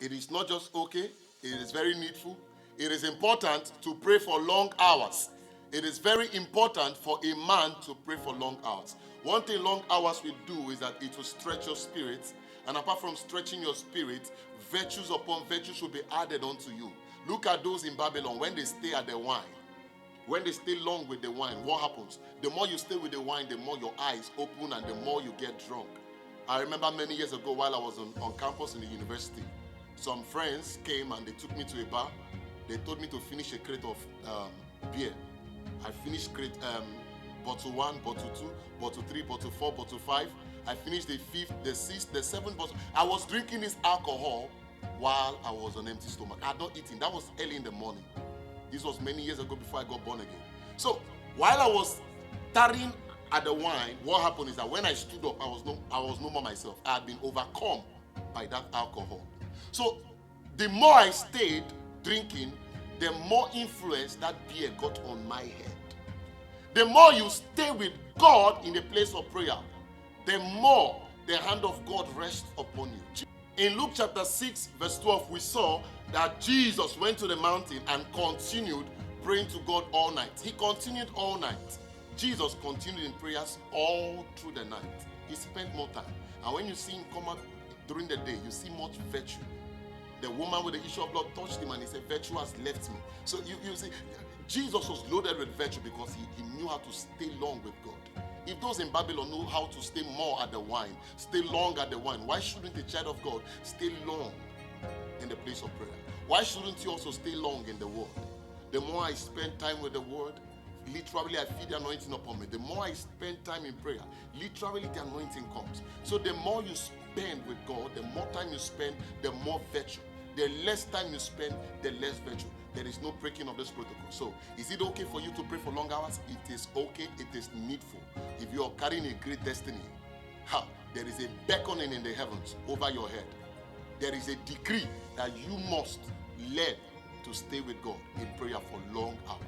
It is not just okay, it is very needful. It is important to pray for long hours. It is very important for a man to pray for long hours. One thing long hours will do is that it will stretch your spirit. And apart from stretching your spirit, virtues upon virtues will be added unto you. Look at those in Babylon when they stay at the wine. When they stay long with the wine, what happens? The more you stay with the wine, the more your eyes open and the more you get drunk. I remember many years ago while I was on campus in the university, some friends came and they took me to a bar. They told me to finish a crate of beer. I finished bottle 1, bottle 2, bottle 3, bottle 4, bottle 5. I finished the 5th, the 6th, the 7th bottle. I was drinking this alcohol while I was on empty stomach. I had not eaten. That was early in the morning. This was many years ago before I got born again. So while I was tarrying at the wine, what happened is that when I stood up, I was no more myself. I had been overcome by that alcohol. So the more I stayed drinking, the more influence that beer got on my head. The more you stay with God in the place of prayer, the more the hand of God rests upon you. In Luke chapter 6 verse 12, we saw that Jesus went to the mountain and continued praying to God all night. He continued all night. Jesus continued in prayers all through the night. He spent more time. And when you see him come out during the day, you see much virtue. The woman with the issue of blood touched him and he said, virtue has left me. So you see, Jesus was loaded with virtue because he knew how to stay long with God. If those in Babylon know how to stay more at the wine, stay long at the wine, why shouldn't a child of God stay long in the place of prayer? Why shouldn't you also stay long in the word? The more I spend time with the word, literally I feel the anointing upon me. The more I spend time in prayer, literally the anointing comes. So the more you spend with God, the more time you spend, the more virtue. The less time you spend, the less virtue. There is no breaking of this protocol. So, is it okay for you to pray for long hours? It is okay. It is needful. If you are carrying a great destiny, there is a beckoning in the heavens over your head. There is a decree that you must learn to stay with God in prayer for long hours.